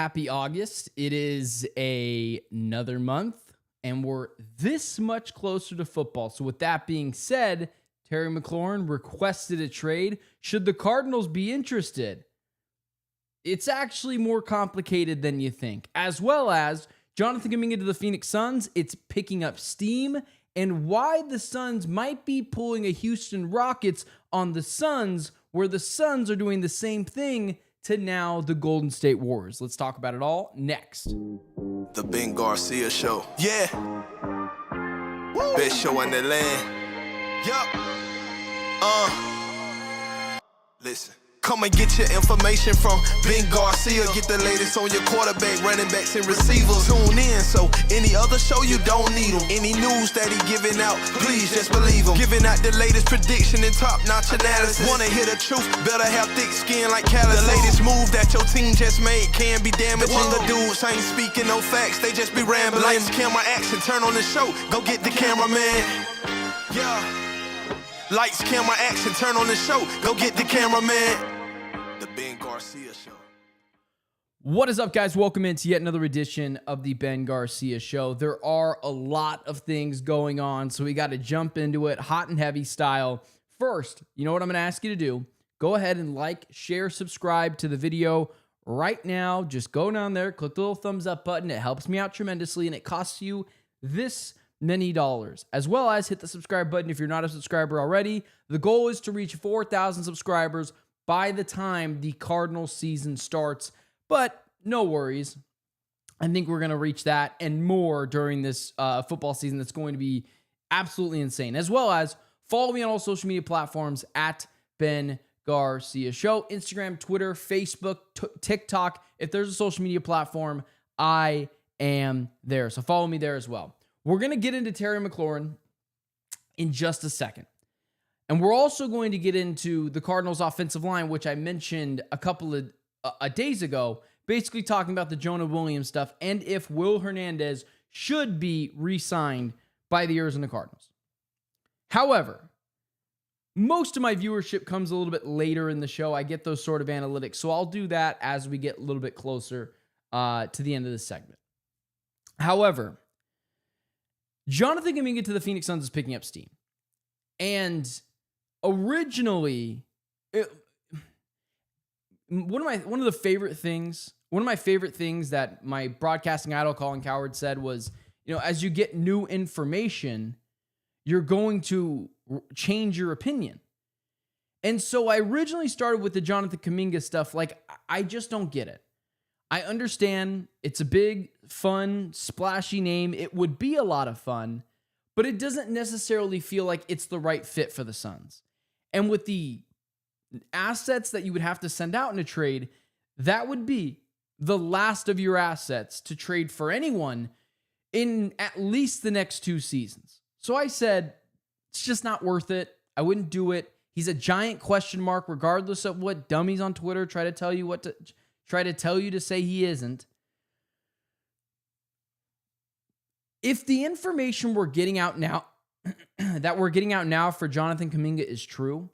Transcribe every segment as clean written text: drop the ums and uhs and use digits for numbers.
happy August. It is another month, and we're this much closer to football. So with that being said, Terry Mclaurin requested a trade. Should the Cardinals be interested? It's actually more complicated than you think. As well as Jonathan Kuminga to the Phoenix Suns, it's picking up steam, and why the Suns might be pulling a Houston Rockets on the Suns, where the Suns are doing the same thing to now the Golden State Warriors. Let's talk about it all next. The Ben Garcia Show. Yeah. Woo. Best show in the land. Yup. Listen. Come and get your information from Ben Garcia. Get the latest on your quarterback, running backs, and receivers. Tune in, so any other show you don't need him. Any news that he giving out, please just believe him. Giving out the latest prediction and top-notch analysis. Wanna hear the truth, better have thick skin like callus. The latest move that your team just made can be damaging. The dudes ain't speaking no facts, they just be rambling. Lights, camera, action, turn on the show. Go get the cameraman. Yeah. Lights, camera, action, turn on the show. Go get the cameraman. The Ben Garcia Show. What is up, guys? Welcome into yet another edition of the Ben Garcia Show. There are a lot of things going on, so we got to jump into it hot and heavy style. First, you know what I'm going to ask you to do? Go ahead and like, share, subscribe to the video right now. Just go down there, click the little thumbs up button. It helps me out tremendously, and it costs you this many dollars. As well as hit the subscribe button if you're not a subscriber already. The goal is to reach 4,000 subscribers by the time the Cardinals season starts, but no worries. I think we're going to reach that and more during this football season that's going to be absolutely insane. As well as follow me on all social media platforms at Ben Garcia Show, Instagram, Twitter, Facebook, TikTok. If there's a social media platform, I am there. So follow me there as well. We're going to get into Terry Mclaurin in just a second. And we're also going to get into the Cardinals' offensive line, which I mentioned a couple of days ago, basically talking about the Jonah Williams stuff and if Will Hernandez should be re-signed by the Arizona Cardinals. However, most of my viewership comes a little bit later in the show. I get those sort of analytics, so I'll do that as we get a little bit closer to the end of this segment. However, Jonathan Kuminga to the Phoenix Suns is picking up steam. And originally, one of my favorite things that my broadcasting idol Colin Cowherd said was, as you get new information, you're going to change your opinion. And so I originally started with the Jonathan Kuminga stuff. Like, I just don't get it. I understand it's a big, fun, splashy name. It would be a lot of fun, but it doesn't necessarily feel like it's the right fit for the Suns. And with the assets that you would have to send out in a trade, that would be the last of your assets to trade for anyone in at least the next 2 seasons. So I said, it's just not worth it. I wouldn't do it. He's a giant question mark, regardless of what dummies on Twitter try to tell you to say he isn't. If the information we're getting out now for Jonathan Kuminga is true,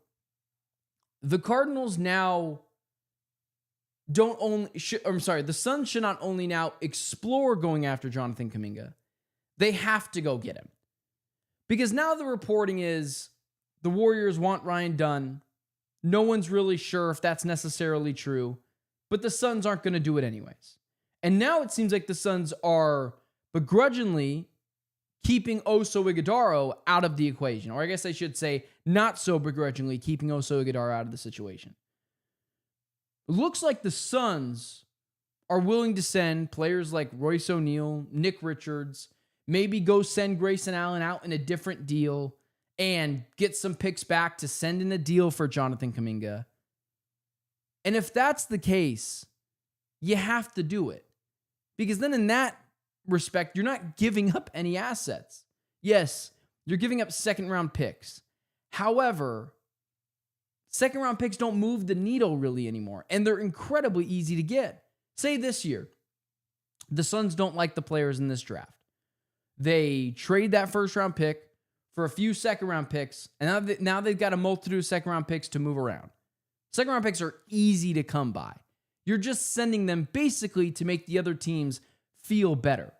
the Cardinals now the Suns should not only now explore going after Jonathan Kuminga, they have to go get him. Because now the reporting is the Warriors want Ryan Dunn. No one's really sure if that's necessarily true, but the Suns aren't going to do it anyways. And now it seems like the Suns are begrudgingly keeping Oso Ighodaro out of the equation. Or I guess I should say not so begrudgingly keeping Oso Ighodaro out of the situation. It looks like the Suns are willing to send players like Royce O'Neal, Nick Richards, maybe go send Grayson Allen out in a different deal and get some picks back to send in a deal for Jonathan Kuminga. And if that's the case, you have to do it. Because then in that respect, you're not giving up any assets. Yes, you're giving up second-round picks. However, second-round picks don't move the needle really anymore, and they're incredibly easy to get. Say this year, the Suns don't like the players in this draft. They trade that first-round pick for a few second-round picks, and now they've got a multitude of second-round picks to move around. Second-round picks are easy to come by. You're just sending them basically to make the other teams feel better.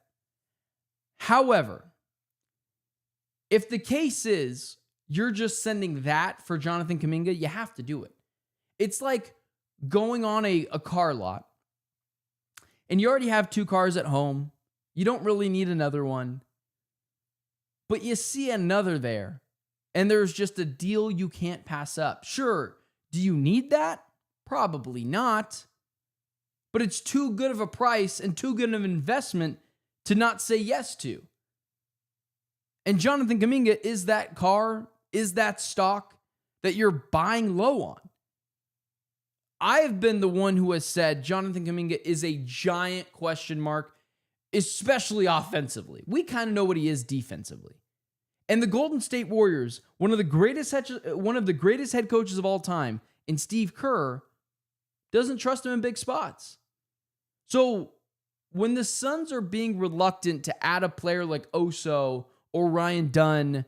However, if the case is you're just sending that for Jonathan Kuminga, you have to do it. It's like going on a car lot and you already have 2 cars at home. You don't really need another one. But you see another there and there's just a deal you can't pass up. Sure, do you need that? Probably not. But it's too good of a price and too good of an investment to not say yes to. And Jonathan Kuminga is that car, is that stock that you're buying low on. I have been the one who has said Jonathan Kuminga is a giant question mark, especially offensively. We kind of know what he is defensively. And the Golden State Warriors, one of the greatest head coaches of all time, in Steve Kerr, doesn't trust him in big spots. So when the Suns are being reluctant to add a player like Oso or Ryan Dunn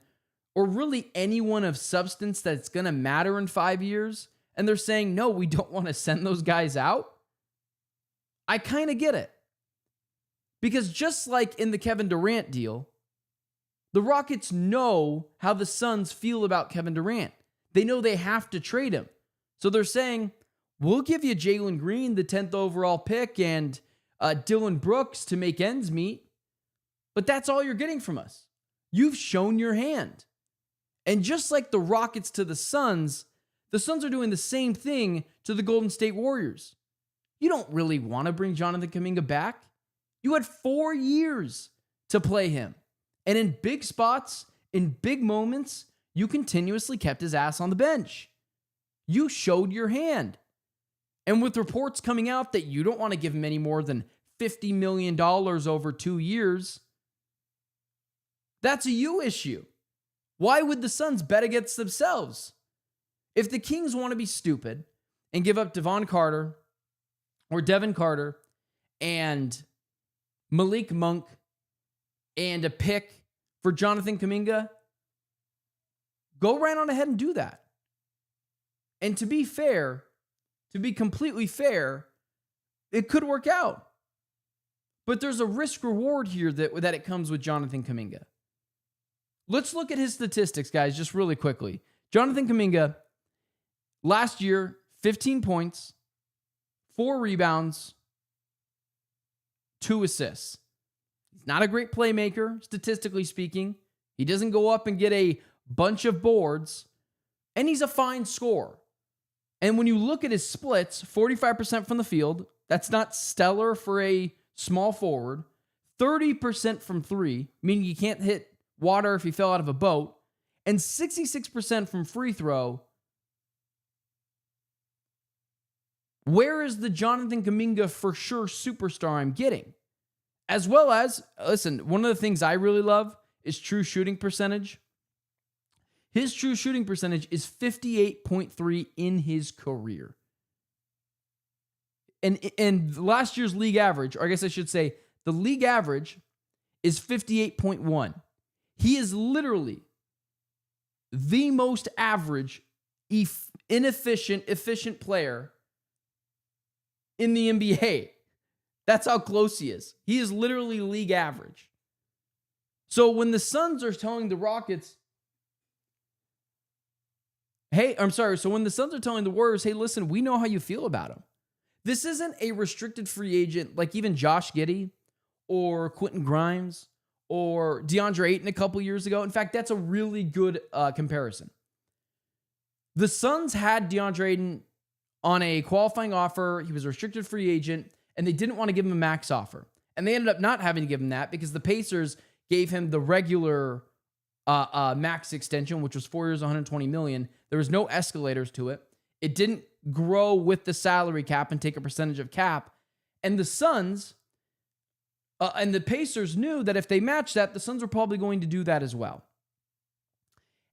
or really anyone of substance that's going to matter in 5 years, and they're saying, no, we don't want to send those guys out, I kind of get it. Because just like in the Kevin Durant deal, the Rockets know how the Suns feel about Kevin Durant. They know they have to trade him. So they're saying, we'll give you Jalen Green, the 10th overall pick, and Dylan Brooks to make ends meet. But that's all you're getting from us. You've shown your hand. And just like the Rockets to the Suns are doing the same thing to the Golden State Warriors. You don't really want to bring Jonathan Kuminga back. You had 4 years to play him. And in big spots, in big moments, you continuously kept his ass on the bench. You showed your hand. And with reports coming out that you don't want to give him any more than $50 million over 2 years, that's a you issue. Why would the Suns bet against themselves? If the Kings want to be stupid and give up Devin Carter and Malik Monk and a pick for Jonathan Kuminga, go right on ahead and do that. And to be fair, to be completely fair, it could work out. But there's a risk reward here that it comes with Jonathan Kuminga. Let's look at his statistics, guys, just really quickly. Jonathan Kuminga, last year, 15 points, 4 rebounds, 2 assists. He's not a great playmaker, statistically speaking. He doesn't go up and get a bunch of boards, and he's a fine scorer. And when you look at his splits, 45% from the field, that's not stellar for a small forward. 30% from 3, meaning you can't hit water if you fell out of a boat. And 66% from free throw. Where is the Jonathan Kuminga for sure superstar I'm getting? As well as, listen, one of the things I really love is true shooting percentage. His true shooting percentage is 58.3 in his career. And last year's league average, or I guess I should say, the league average is 58.1. He is literally the most average, efficient player in the NBA. That's how close he is. He is literally league average. So when the Suns are telling the Rockets, so when the Suns are telling the Warriors, hey, listen, we know how you feel about him. This isn't a restricted free agent like even Josh Giddey or Quentin Grimes or DeAndre Ayton a couple years ago. In fact, that's a really good comparison. The Suns had DeAndre Ayton on a qualifying offer. He was a restricted free agent, and they didn't want to give him a max offer. And they ended up not having to give him that because the Pacers gave him the regular max extension, which was 4 years, $120 million. There was no escalators to it. It didn't grow with the salary cap and take a percentage of cap. And the Suns and the Pacers knew that if they matched that, the Suns were probably going to do that as well.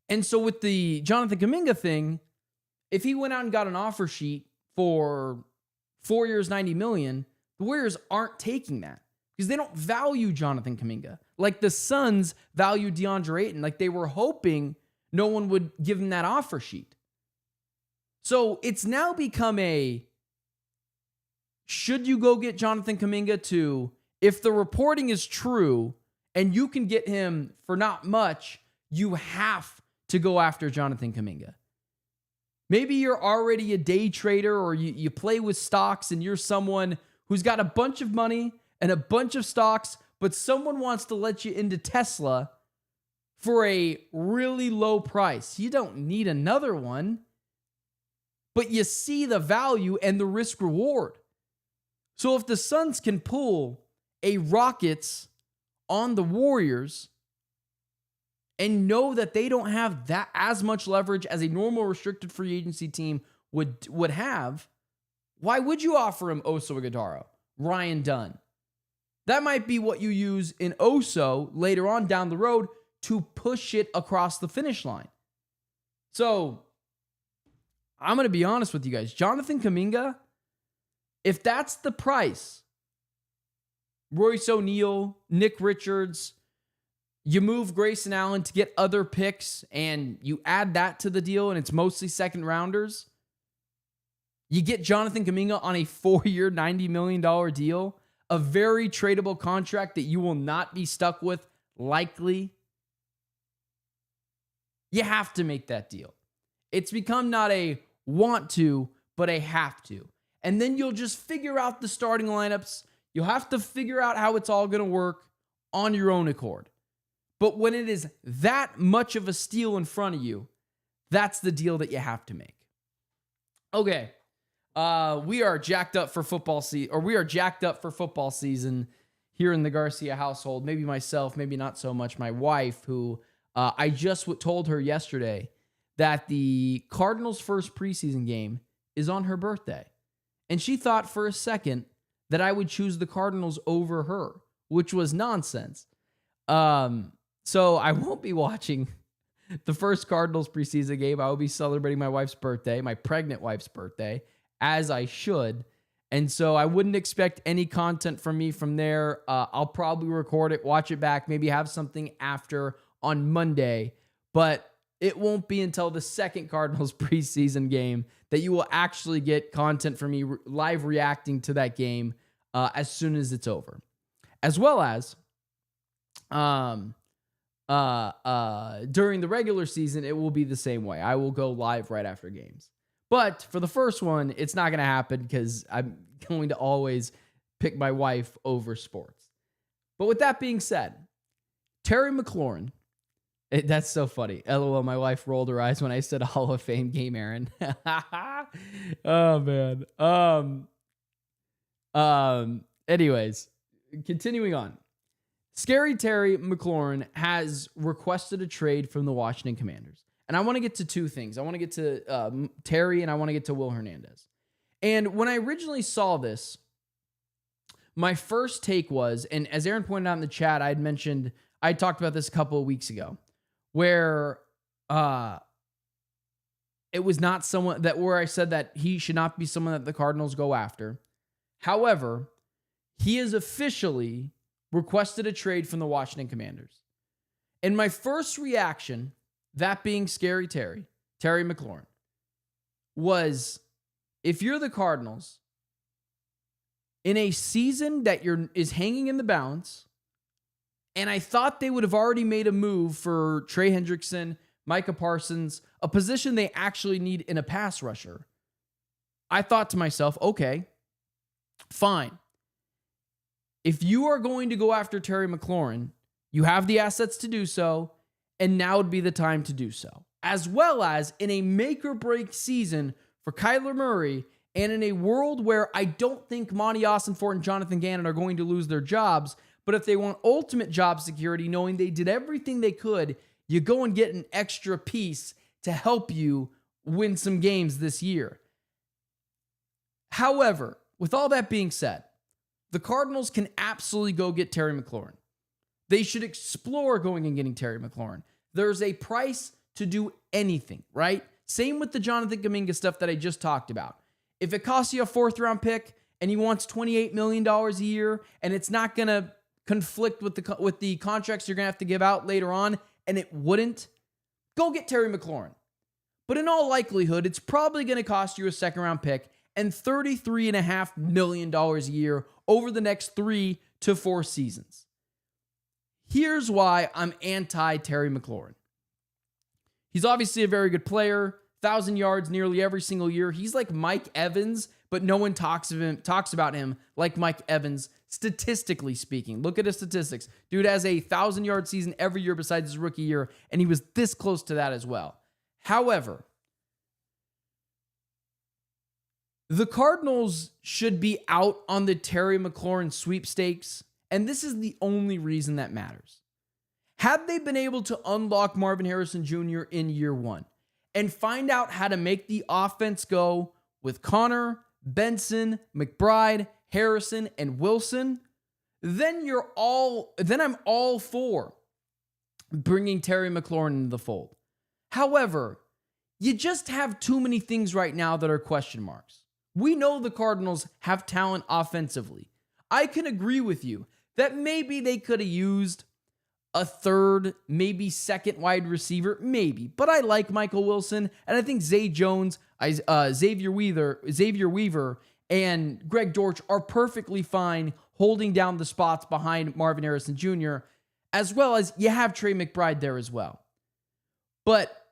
And so with the Jonathan Kuminga thing, if he went out and got an offer sheet for 4 years, $90 million, the Warriors aren't taking that because they don't value Jonathan Kuminga like the Suns value DeAndre Ayton. Like they were hoping no one would give him that offer sheet. So it's now become a should you go get Jonathan Kuminga to, if the reporting is true and you can get him for not much, you have to go after Jonathan Kuminga. Maybe you're already a day trader or you play with stocks and you're someone who's got a bunch of money and a bunch of stocks, but someone wants to let you into Tesla for a really low price. You don't need another one, but you see the value and the risk reward. So if the Suns can pull a Rockets on the Warriors and know that they don't have that as much leverage as a normal restricted free agency team would have, why would you offer him Oso Ighodaro, Ryan Dunn? That might be what you use in Oso later on down the road to push it across the finish line. So I'm going to be honest with you guys. Jonathan Kuminga, if that's the price, Royce O'Neal, Nick Richards, you move Grayson Allen to get other picks and you add that to the deal and it's mostly second rounders. You get Jonathan Kuminga on a 4-year, $90 million deal, a very tradable contract that you will not be stuck with likely. You have to make that deal. It's become not a want to, but a have to. And then you'll just figure out the starting lineups. You'll have to figure out how it's all going to work on your own accord. But when it is that much of a steal in front of you, that's the deal that you have to make. Okay. We are jacked up for football season here in the Garcia household. Maybe myself, maybe not so much my wife, who I just told her yesterday that the Cardinals' first preseason game is on her birthday. And she thought for a second that I would choose the Cardinals over her, which was nonsense. So I won't be watching the first Cardinals preseason game. I will be celebrating my wife's birthday, my pregnant wife's birthday, as I should. And so I wouldn't expect any content from me from there. I'll probably record it, watch it back, maybe have something after on Monday. But it won't be until the second Cardinals preseason game that you will actually get content from me live reacting to that game as soon as it's over. As well as during the regular season, it will be the same way. I will go live right after games. But for the first one, it's not going to happen because I'm going to always pick my wife over sports. But with that being said, Terry Mclaurin, that's so funny. LOL, my wife rolled her eyes when I said Hall of Fame game, Aaron. Oh, man. Anyways, continuing on. Scary Terry Mclaurin has requested a trade from the Washington Commanders. And I want to get to two things. I want to get to Terry and I want to get to Will Hernandez. And when I originally saw this, my first take was, and as Aaron pointed out in the chat, I talked about this a couple of weeks ago, where it was not someone that where I said that he should not be someone that the Cardinals go after. However, he has officially requested a trade from the Washington Commanders. And my first reaction, that being Scary Terry Mclaurin, was if you're the Cardinals in a season that is hanging in the balance, and I thought they would have already made a move for Trey Hendrickson, Micah Parsons, a position they actually need in a pass rusher. I thought to myself, okay, fine. If you are going to go after Terry Mclaurin, you have the assets to do so, and now would be the time to do so. As well as in a make-or-break season for Kyler Murray, and in a world where I don't think Monty Ossenfort and Jonathan Gannon are going to lose their jobs, but if they want ultimate job security, knowing they did everything they could, you go and get an extra piece to help you win some games this year. However, with all that being said, the Cardinals can absolutely go get Terry Mclaurin. They should explore going and getting Terry Mclaurin. There's a price to do anything, right? Same with the Jonathan Kuminga stuff that I just talked about. If it costs you a 4th-round pick and he wants $28 million a year and it's not going to conflict with the contracts you're going to have to give out later on, and it wouldn't, go get Terry Mclaurin. But in all likelihood, it's probably going to cost you a 2nd-round pick and $33.5 million a year over the next 3 to 4 seasons. Here's why I'm anti Terry McLaurin. He's obviously a very good player, 1,000 yards nearly every single year. He's like Mike Evans, but no one talks about him like Mike Evans, statistically speaking. Look at his statistics. Dude has a 1,000-yard season every year besides his rookie year, and he was this close to that as well. However, the Cardinals should be out on the Terry McLaurin sweepstakes, and this is the only reason that matters. Had they been able to unlock Marvin Harrison Jr. in year 1 and find out how to make the offense go with Connor, Benson, McBride, Harrison, and Wilson, then I'm all for bringing Terry McLaurin into the fold. However, you just have too many things right now that are question marks. We know the Cardinals have talent offensively. I can agree with you that maybe they could have used a third, maybe second wide receiver, maybe. But I like Michael Wilson, and I think Zay Jones, Xavier Weaver, and Greg Dortch are perfectly fine holding down the spots behind Marvin Harrison Jr., as well as you have Trey McBride there as well. But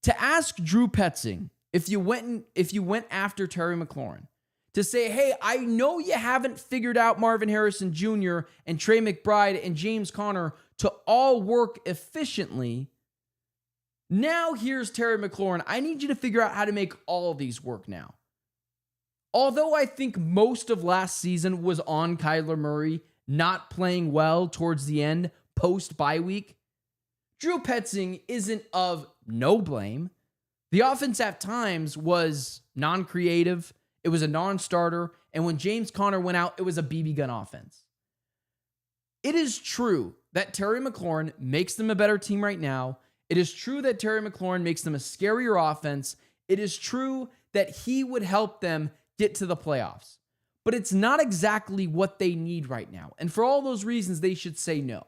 to ask Drew Petzing, if you went after Terry McLaurin, to say, hey, I know you haven't figured out Marvin Harrison Jr. and Trey McBride and James Conner to all work efficiently. Now here's Terry McLaurin. I need you to figure out how to make all of these work now. Although I think most of last season was on Kyler Murray not playing well towards the end, post-bye week, Drew Petzing isn't of no blame. The offense at times was non-creative. It was a non-starter. And when James Conner went out, it was a BB gun offense. It is true that Terry McLaurin makes them a better team right now. It is true that Terry McLaurin makes them a scarier offense. It is true that he would help them get to the playoffs. But it's not exactly what they need right now. And for all those reasons, they should say no.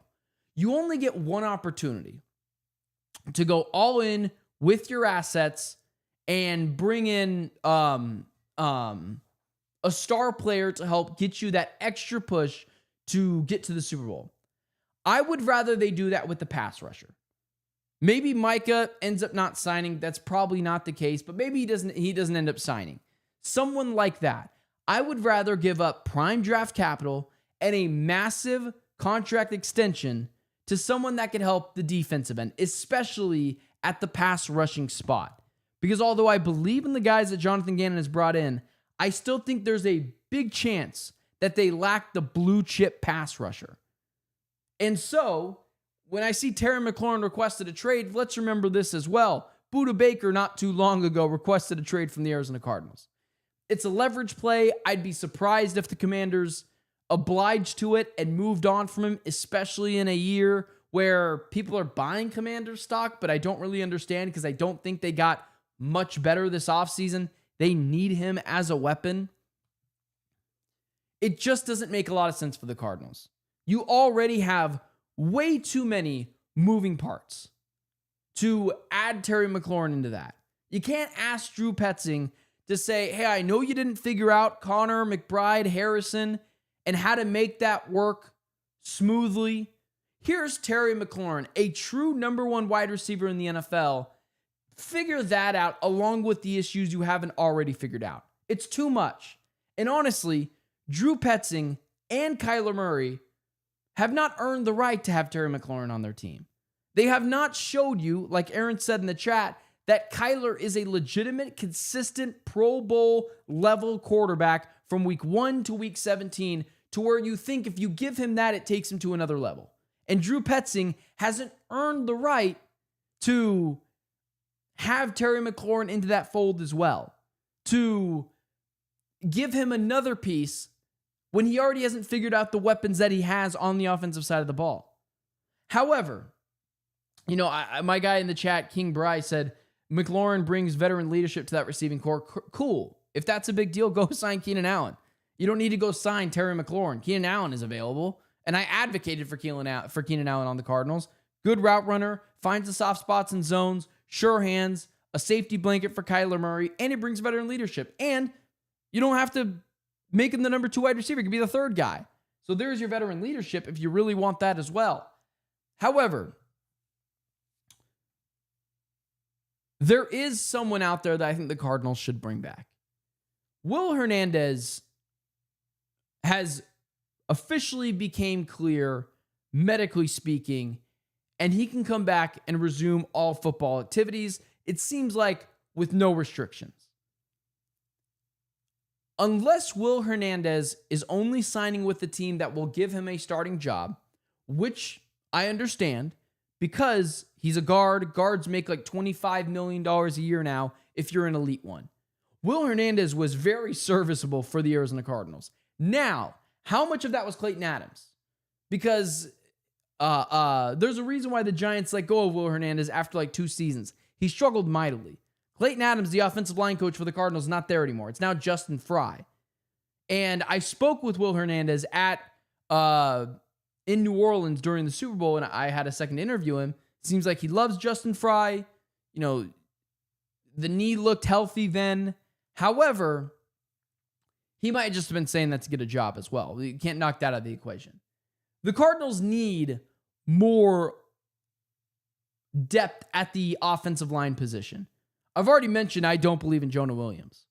You only get one opportunity to go all in with your assets and bring in a star player to help get you that extra push to get to the Super Bowl. I would rather they do that with the pass rusher. Maybe Micah ends up not signing. That's probably not the case, but maybe he doesn't end up signing. Someone like that. I would rather give up prime draft capital and a massive contract extension to someone that could help the defensive end, especially at the pass rushing spot. Because although I believe in the guys that Jonathan Gannon has brought in, I still think there's a big chance that they lack the blue chip pass rusher. And so, when I see Terry McLaurin requested a trade, let's remember this as well. Budda Baker not too long ago requested a trade from the Arizona Cardinals. It's a leverage play. I'd be surprised if the Commanders obliged to it and moved on from him, especially in a year where people are buying Commander stock, but I don't really understand because I don't think they got much better this offseason. They need him as a weapon. It just doesn't make a lot of sense for the Cardinals. You already have way too many moving parts to add Terry McLaurin into that. You can't ask Drew Petzing to say, hey, I know you didn't figure out Connor, McBride, Harrison, and how to make that work smoothly. Here's Terry McLaurin, a true number one wide receiver in the NFL. Figure that out along with the issues you haven't already figured out. It's too much. And honestly, Drew Petzing and Kyler Murray have not earned the right to have Terry McLaurin on their team. They have not showed you, like Aaron said in the chat, that Kyler is a legitimate, consistent Pro Bowl level quarterback from week 1 to week 17 to where you think if you give him that, it takes him to another level. And Drew Petzing hasn't earned the right to have Terry McLaurin into that fold as well, to give him another piece when he already hasn't figured out the weapons that he has on the offensive side of the ball. However, my guy in the chat, King Bry, said McLaurin brings veteran leadership to that receiving core. Cool. If that's a big deal, go sign Keenan Allen. You don't need to go sign Terry McLaurin. Keenan Allen is available, and I advocated for Keenan Allen on the Cardinals. Good route runner, finds the soft spots and zones, sure hands, a safety blanket for Kyler Murray, and he brings veteran leadership. And You don't have to make him the number 2 wide receiver. He could be the third guy. So there's your veteran leadership if you really want that as well. However, there is someone out there that I think the Cardinals should bring back. Will Hernandez has officially became clear, medically speaking, and he can come back and resume all football activities, it seems like, with no restrictions. Unless Will Hernandez is only signing with the team that will give him a starting job, which I understand because he's a guard. Guards make like $25 million a year now if you're an elite one. Will Hernandez was very serviceable for the Arizona Cardinals. Now, how much of that was Clayton Adams? Because there's a reason why the Giants let go of Will Hernandez after like 2 seasons. He struggled mightily. Clayton Adams, the offensive line coach for the Cardinals, is not there anymore. It's now Justin Fry. And I spoke with Will Hernandez in New Orleans during the Super Bowl, and I had a second interview him. Seems like he loves Justin Fry. You know, the knee looked healthy then. However, he might have just been saying that to get a job as well. You can't knock that out of the equation. The Cardinals need more depth at the offensive line position. I've already mentioned I don't believe in Jonah Williams.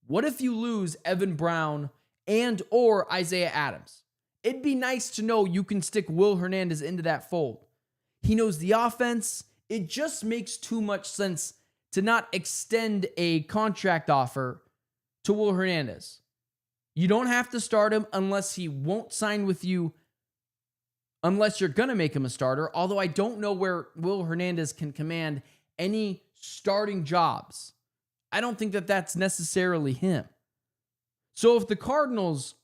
What if you lose Evan Brown and or Isaiah Adams? It'd be nice to know you can stick Will Hernandez into that fold. He knows the offense. It just makes too much sense to not extend a contract offer to Will Hernandez. You don't have to start him unless he won't sign with you, unless you're going to make him a starter, although I don't know where Will Hernandez can command any starting jobs. I don't think that that's necessarily him. So if the Cardinals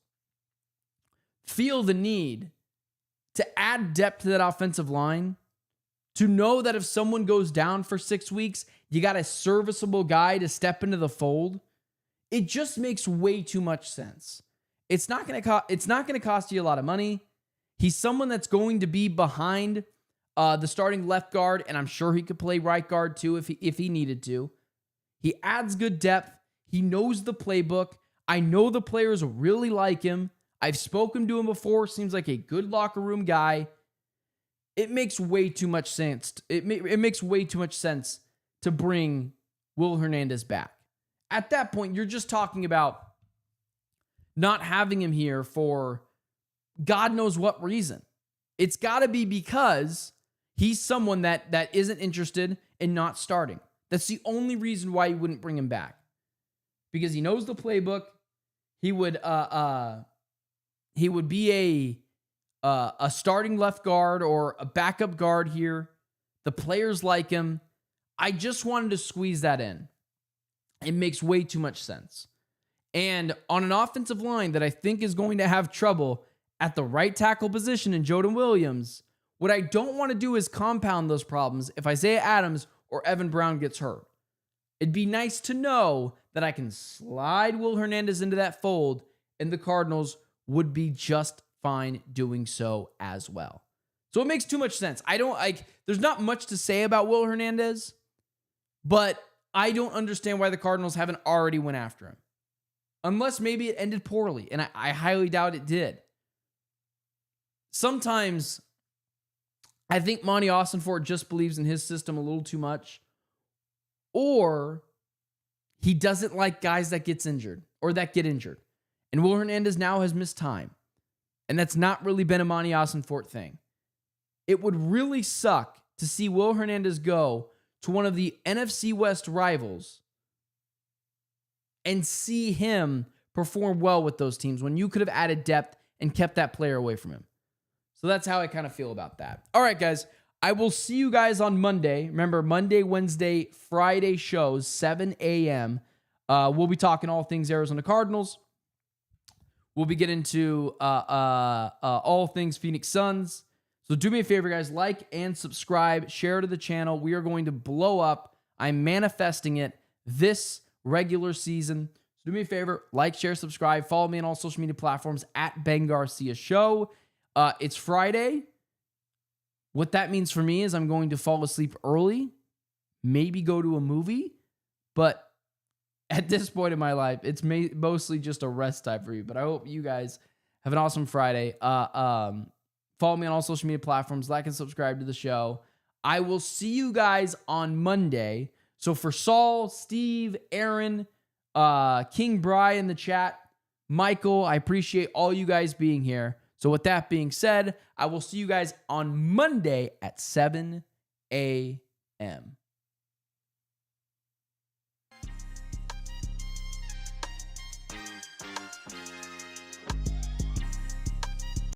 feel the need to add depth to that offensive line, to know that if someone goes down for 6 weeks, you got a serviceable guy to step into the fold, it just makes way too much sense. It's not going to cost you a lot of money. He's someone that's going to be behind the starting left guard, and I'm sure he could play right guard too if he needed to. He adds good depth. He knows the playbook. I know the players really like him. I've spoken to him before. Seems like a good locker room guy. It makes way too much sense. It makes way too much sense to bring Will Hernandez back. At that point, you're just talking about not having him here for God knows what reason. It's got to be because he's someone that isn't interested in not starting. That's the only reason why you wouldn't bring him back. Because he knows the playbook. He would be a starting left guard or a backup guard here. The players like him. I just wanted to squeeze that in. It makes way too much sense. And on an offensive line that I think is going to have trouble at the right tackle position in Jordan Williams, what I don't want to do is compound those problems if Isaiah Adams or Evan Brown gets hurt. It'd be nice to know that I can slide Will Hernandez into that fold and the Cardinals would be just fine doing so as well. So it makes too much sense. There's not much to say about Will Hernandez, but I don't understand why the Cardinals haven't already went after him. Unless maybe it ended poorly, and I highly doubt it did. Sometimes I think Monty Austinfort just believes in his system a little too much, or he doesn't like guys that get injured. And Will Hernandez now has missed time. And that's not really been a Monty Austinfort thing. It would really suck to see Will Hernandez go to one of the NFC West rivals and see him perform well with those teams when you could have added depth and kept that player away from him. So that's how I kind of feel about that. All right, guys. I will see you guys on Monday. Remember, Monday, Wednesday, Friday shows, 7 a.m. We'll be talking all things Arizona Cardinals. We'll be getting to all things Phoenix Suns. So do me a favor, guys. Like and subscribe. Share to the channel. We are going to blow up. I'm manifesting it this regular season. So do me a favor. Like, share, subscribe. Follow me on all social media platforms at Ben Garcia Show. It's Friday. What that means for me is I'm going to fall asleep early, maybe go to a movie, but at this point in my life, it's mostly just a rest time for you. But I hope you guys have an awesome Friday. Follow me on all social media platforms. Like and subscribe to the show. I will see you guys on Monday. So for Saul, Steve, Aaron, King Bry in the chat, Michael, I appreciate all you guys being here. So with that being said, I will see you guys on Monday at 7 a.m.